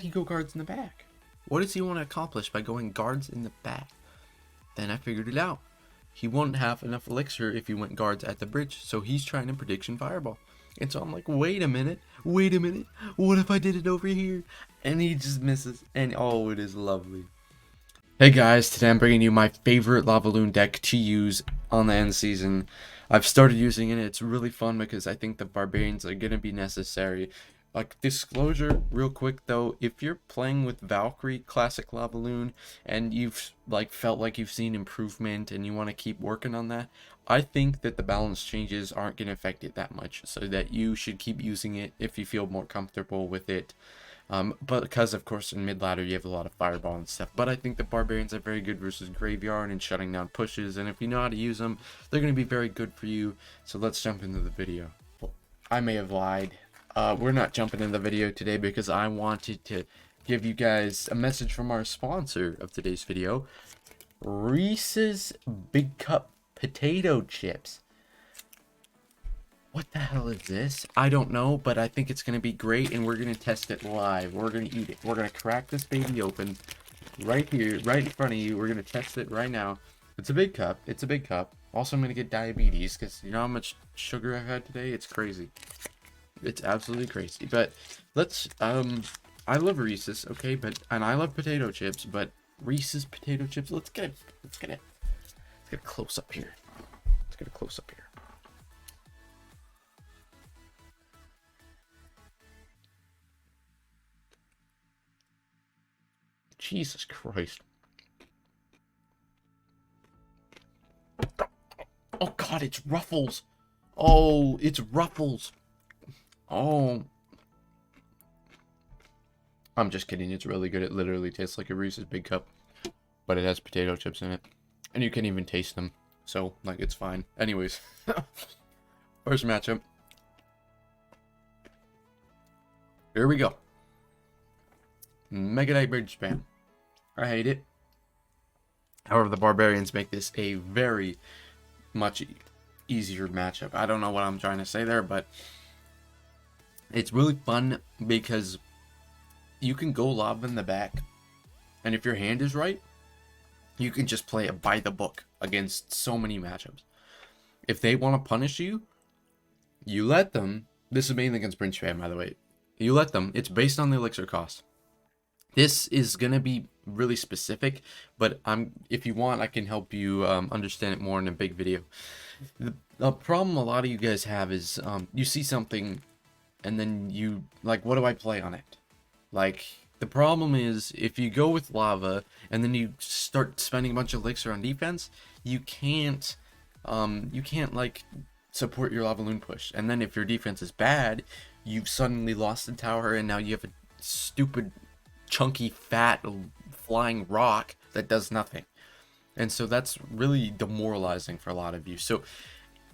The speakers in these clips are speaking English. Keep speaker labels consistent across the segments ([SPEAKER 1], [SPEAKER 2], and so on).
[SPEAKER 1] he go guards in the back? What does he want to accomplish by going guards in the back? Then I figured it out. He won't have enough elixir if he went guards at the bridge, so he's trying to prediction fireball. And so I'm like, wait a minute, what if I did it over here? And he just misses, and oh, it is lovely. Hey guys, today I'm bringing you my favorite Lavaloon deck to use on the end season. I've started using it. It's really fun because I think the barbarians are going to be necessary. Like, disclosure real quick though, if you're playing with Valkyrie Classic Lavaloon and you've felt like you've seen improvement and you want to keep working on that, I think that the balance changes aren't going to affect it that much, so that you should keep using it if you feel more comfortable with it. But because of course in midladder you have a lot of fireball and stuff, but I think the barbarians are very good versus graveyard and shutting down pushes, and if you know how to use them, they're going to be very good for you. So let's jump into the video. I may have lied. We're not jumping in the video today because I wanted to give you guys a message from our sponsor of today's video, Reese's Big Cup potato chips. What the hell is this? I don't know, but I think it's going to be great, and we're going to test it live. We're going to eat it. We're going to crack this baby open right here, right in front of you. We're going to test it right now. It's a big cup. It's a big cup. Also, I'm going to get diabetes because you know how much sugar I've had today? It's crazy. It's absolutely crazy. But let's, I love Reese's, okay? And I love potato chips, but Reese's potato chips, let's get a close up here. Let's get a close up here. Jesus Christ. Oh God, it's Ruffles. Oh, it's Ruffles. Oh. I'm just kidding. It's really good. It literally tastes like a Reese's Big Cup, but it has potato chips in it. And you can even taste them. So, like, it's fine. Anyways. First matchup. Here we go. Mega Knight Bridgespam. I hate it. However, the barbarians make this a very much easier matchup. I don't know what I'm trying to say there, but it's really fun because you can go lava in the back, and if your hand is right, you can just play it by the book against so many matchups. If they want to punish you, you let them. This is mainly against Bridgespam, by the way. You let them. It's based on the elixir cost. This is going to be really specific, but if you want, I can help you understand it more in a big video. The problem a lot of you guys have is you see something and then you, like, what do I play on it? Like, the problem is if you go with lava and then you start spending a bunch of elixir on defense, you can't like support your Lavaloon push. And then if your defense is bad, you've suddenly lost the tower and now you have a stupid chunky fat flying rock that does nothing. And so that's really demoralizing for a lot of you. So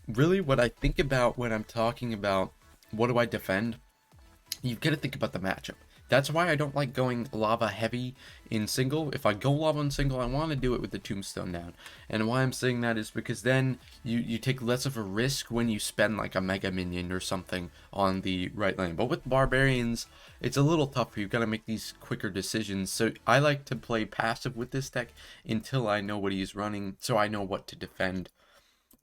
[SPEAKER 1] really what I think about when I'm talking about what do I defend, you've got to think about the matchup. That's why I don't like going lava heavy in single. If I go lava in single, I want to do it with the tombstone down. And why I'm saying that is because then you take less of a risk when you spend like a mega minion or something on the right lane. But with barbarians, it's a little tougher. You've got to make these quicker decisions. So I like to play passive with this deck until I know what he's running, so I know what to defend.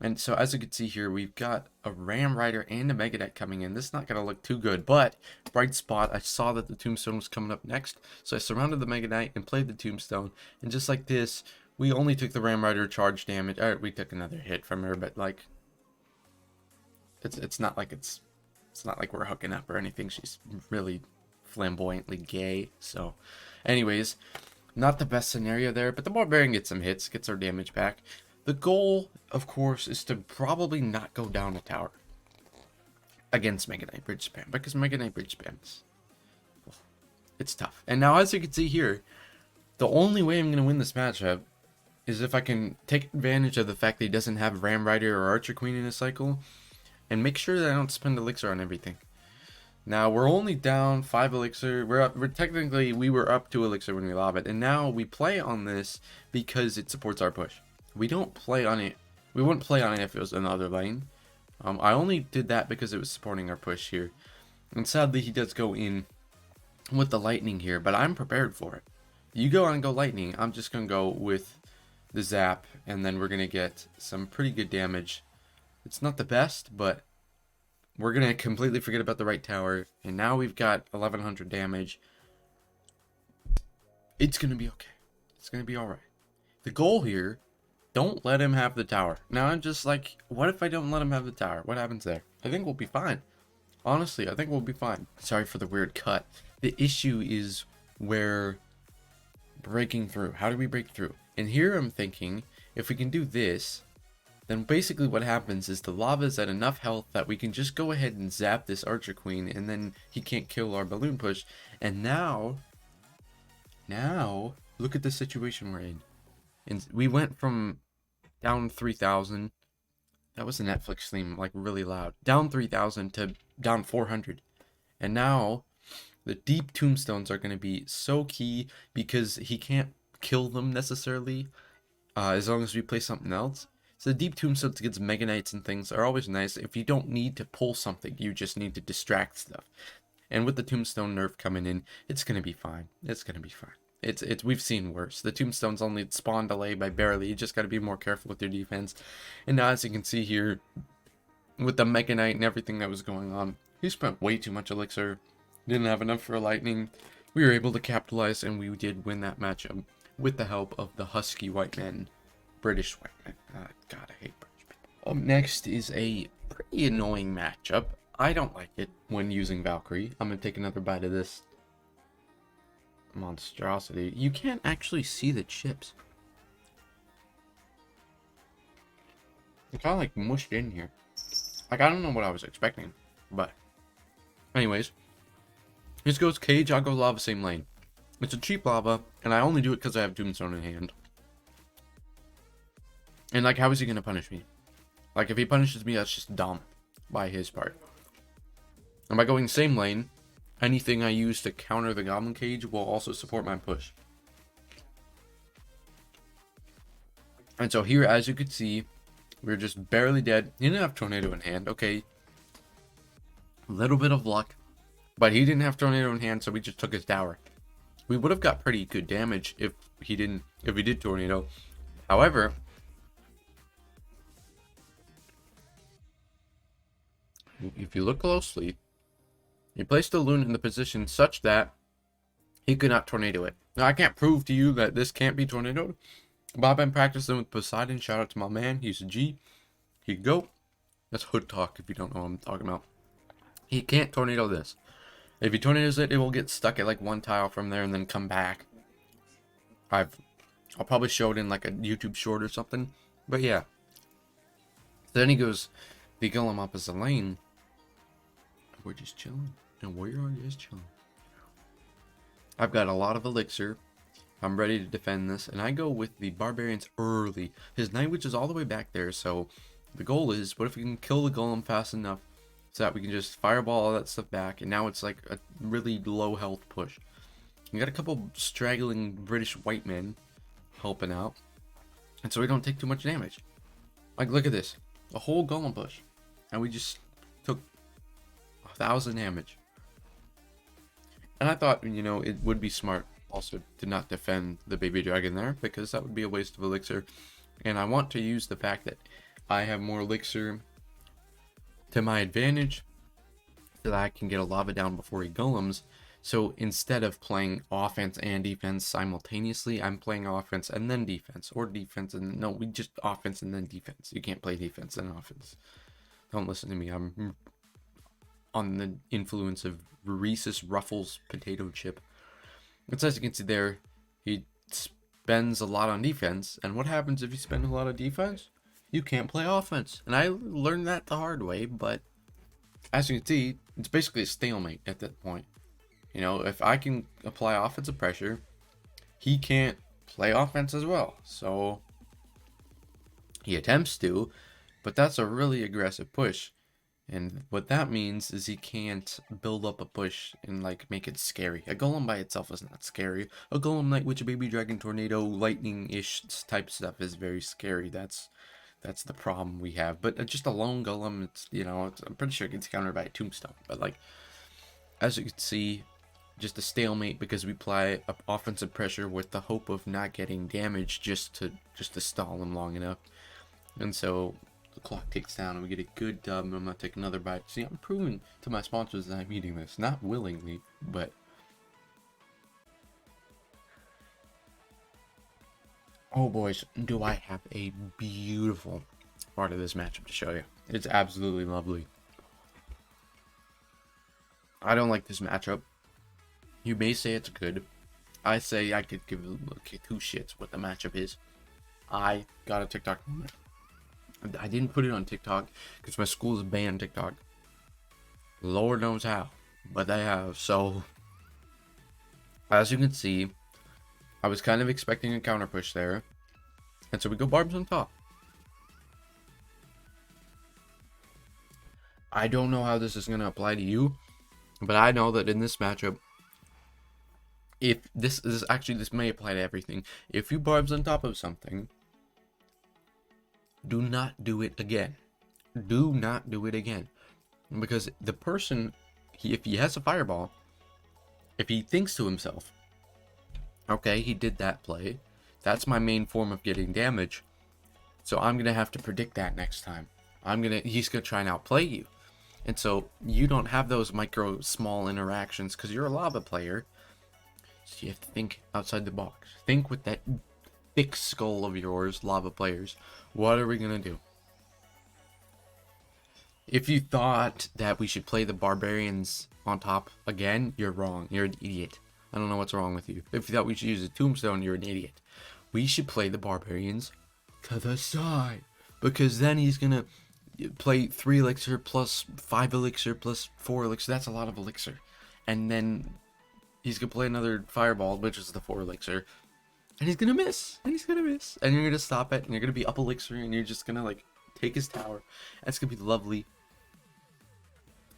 [SPEAKER 1] And so as you can see here, we've got a Ram Rider and a Mega Knight coming in. This is not going to look too good, but bright spot, I saw that the Tombstone was coming up next. So I surrounded the Mega Knight and played the Tombstone. And just like this, we only took the Ram Rider charge damage. Alright, we took another hit from her, but like, it's not like we're hooking up or anything. She's really flamboyantly gay. So anyways, not the best scenario there, but the Barbarian gets some hits, gets our damage back. The goal, of course, is to probably not go down a tower against Mega Knight Bridgespam, because Mega Knight Bridgespam it's tough. And now, as you can see here, the only way I'm going to win this matchup is if I can take advantage of the fact that he doesn't have Ram Rider or Archer Queen in his cycle, and make sure that I don't spend elixir on everything. Now, we're only down 5 elixir. We were up 2 elixir when we lob it, and now we play on this because it supports our push. We don't play on it. We wouldn't play on it if it was another lane. I only did that because it was supporting our push here. And sadly, he does go in with the lightning here, but I'm prepared for it. You go on and go lightning. I'm just going to go with the zap, and then we're going to get some pretty good damage. It's not the best, but we're going to completely forget about the right tower, and now we've got 1100 damage. It's going to be okay. It's going to be alright. The goal here, don't let him have the tower. Now I'm just like, what if I don't let him have the tower? What happens there? I think we'll be fine. Honestly, I think we'll be fine. Sorry for the weird cut. The issue is where breaking through. How do we break through? And here I'm thinking, if we can do this, then basically what happens is the lava is at enough health that we can just go ahead and zap this archer queen, and then he can't kill our balloon push. And now, look at the situation we're in. And we went from down 3,000. That was the Netflix theme, like really loud. Down 3,000 to down 400. And now the deep tombstones are going to be so key because he can't kill them necessarily as long as we play something else. So the deep tombstones gets Mega Knights and things are always nice. If you don't need to pull something, you just need to distract stuff. And with the tombstone nerf coming in, it's going to be fine. It's going to be fine. It's we've seen worse. The tombstones only spawn delay by barely. You just got to be more careful with your defense. And now, as you can see here, with the Mega Knight and everything that was going on, he spent way too much elixir. Didn't have enough for a lightning. We were able to capitalize, and we did win that matchup with the help of the husky white men, British white men. God, I hate British people. Up next is a pretty annoying matchup. I don't like it when using Valkyrie. I'm gonna take another bite of this monstrosity. You can't actually see the chips. They're kind of like mushed in here. Like, I don't know what I was expecting, but anyways, this goes cage, I'll go lava, same lane. It's a cheap lava, and I only do it because I have tombstone in hand. And like, how is he gonna punish me? Like, if he punishes me, that's just dumb by his part. And by going same lane, anything I use to counter the goblin cage will also support my push. And so here, as you could see, we're just barely dead. He didn't have tornado in hand. Okay, a little bit of luck, but he didn't have tornado in hand, so we just took his tower. We would have got pretty good damage if he did tornado. However, if you look closely, he placed the loon in the position such that he could not tornado it. Now, I can't prove to you that this can't be tornadoed, but I've been practicing with Poseidon. Shout out to my man. He's a G. He can go. That's hood talk if you don't know what I'm talking about. He can't tornado this. If he tornadoes it, it will get stuck at like one tile from there and then come back. I'll probably show it in like a YouTube short or something. But yeah. Then he goes the Golem up as a lane. We're just chilling. And we are just chilling. I've got a lot of elixir. I'm ready to defend this. And I go with the barbarians early. His night witch is all the way back there. So the goal is, what if we can kill the golem fast enough so that we can just fireball all that stuff back. And now it's like a really low health push. We got a couple straggling British white men helping out. And so we don't take too much damage. Like, look at this. A whole golem push. And we just took 1,000 damage. And I thought, you know, it would be smart also to not defend the baby dragon there, because that would be a waste of elixir. And I want to use the fact that I have more elixir to my advantage so that I can get a lava down before he golems. So instead of playing offense and defense simultaneously, I'm playing offense and then defense, or defense and no, we just offense and then defense. You can't play defense and offense. Don't listen to me. I'm on the influence of Reese's Ruffles potato chip. It's as you can see there, he spends a lot on defense, and what happens if you spend a lot of defense? You can't play offense. And I learned that the hard way, but as you can see, it's basically a stalemate at that point. You know, if I can apply offensive pressure, he can't play offense as well. So he attempts to, but that's a really aggressive push. And what that means is he can't build up a push and like make it scary. A golem by itself is not scary. A golem night witch, a baby dragon, tornado, lightning-ish type stuff is very scary. That's the problem we have. But just a lone golem, it's, you know, I'm pretty sure it gets countered by a tombstone. But like, as you can see, just a stalemate because we apply offensive pressure with the hope of not getting damaged just to stall them long enough. And so the clock ticks down and we get a good dub, and I'm gonna take another bite. See, I'm proving to my sponsors that I'm eating this, not willingly, but oh boys, do I have a beautiful part of this matchup to show you. It's absolutely lovely. I don't like this matchup. You may say it's good. I say I could give two shits what the matchup is. I got a TikTok moment. I didn't put it on TikTok because my school has banned TikTok. Lord knows how, but they have. So, as you can see, I was kind of expecting a counter push there. And so we go barbs on top. I don't know how this is going to apply to you, but I know that in this matchup, if this may apply to everything. If you barbs on top of something, do not do it again. Do not do it again. Because the person, if he has a fireball, if he thinks to himself, okay, he did that play, that's my main form of getting damage, so I'm going to have to predict that next time. He's going to try and outplay you. And so you don't have those small interactions because you're a lava player. So you have to think outside the box. Think with that thick skull of yours, lava players. What are we going to do? If you thought that we should play the barbarians on top again, you're wrong. You're an idiot. I don't know what's wrong with you. If you thought we should use a tombstone, you're an idiot. We should play the barbarians to the side. Because then he's going to play 3 elixir plus 5 elixir plus 4 elixir. That's a lot of elixir. And then he's going to play another fireball, which is the 4 elixir. And he's going to miss. And he's going to miss. And you're going to stop it. And you're going to be up elixir. And you're just going to take his tower. That's going to be lovely.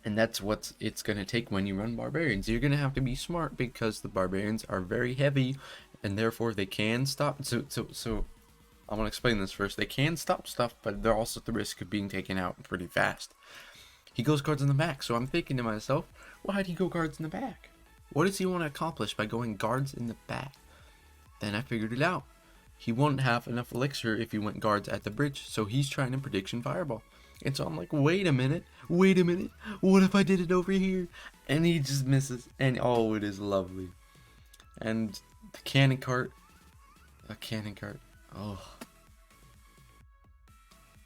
[SPEAKER 1] And that's what it's going to take when you run barbarians. You're going to have to be smart because the barbarians are very heavy. And therefore they can stop. So I want to explain this first. They can stop stuff, but they're also at the risk of being taken out pretty fast. He goes guards in the back. So I'm thinking to myself, why did he go guards in the back? What does he want to accomplish by going guards in the back? Then I figured it out. He won't have enough elixir if he went guards at the bridge. So he's trying to prediction fireball. And so I'm like, wait a minute. What if I did it over here? And he just misses. And oh, it is lovely. And the cannon cart. Oh.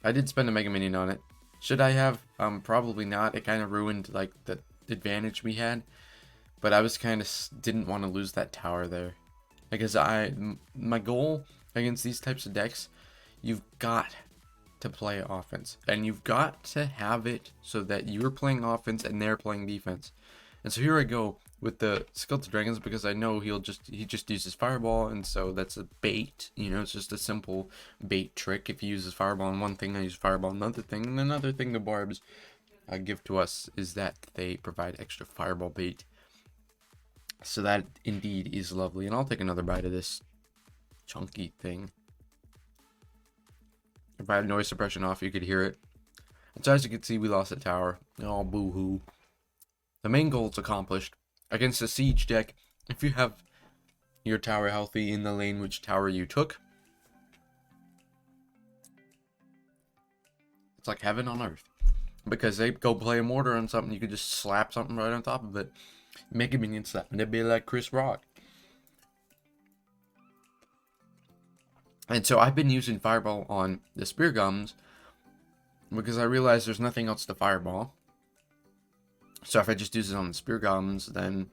[SPEAKER 1] I did spend a Mega Minion on it. Should I have? Probably not. It kind of ruined the advantage we had. But I was kind of didn't want to lose that tower there. Because my goal against these types of decks, you've got to play offense. And you've got to have it so that you're playing offense and they're playing defense. And so here I go with the Skeleton Dragons because I know he just uses Fireball, and so that's a bait. You know, it's just a simple bait trick. If he uses Fireball on one thing, I use Fireball on another thing. And another thing the barbs give to us is that they provide extra Fireball bait. So that indeed is lovely. And I'll take another bite of this chunky thing. If I had noise suppression off, you could hear it. And so as you can see, we lost a tower. Oh, boo-hoo. The main goal is accomplished. Against a siege deck, if you have your tower healthy in the lane which tower you took, it's like heaven on earth. Because they go play a mortar on something, you could just slap something right on top of it. Make a minion slap, and it'd be like Chris Rock. And so I've been using Fireball on the Spear Gums because I realized there's nothing else to Fireball. So if I just use it on the Spear Gums, then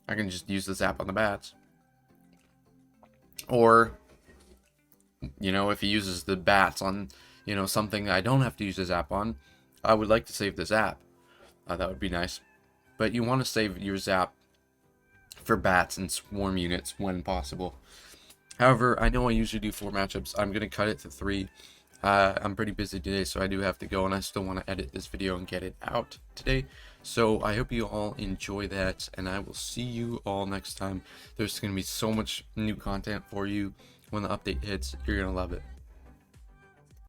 [SPEAKER 1] I can just use the Zap on the Bats. Or, you know, if he uses the Bats on, you know, something I don't have to use the Zap on, I would like to save the Zap. That would be nice. But you want to save your Zap for Bats and Swarm units when possible. However, I know I usually do 4 matchups. I'm going to cut it to 3. I'm pretty busy today, so I do have to go, and I still want to edit this video and get it out today. So I hope you all enjoy that, and I will see you all next time. There's going to be so much new content for you when the update hits. You're going to love it.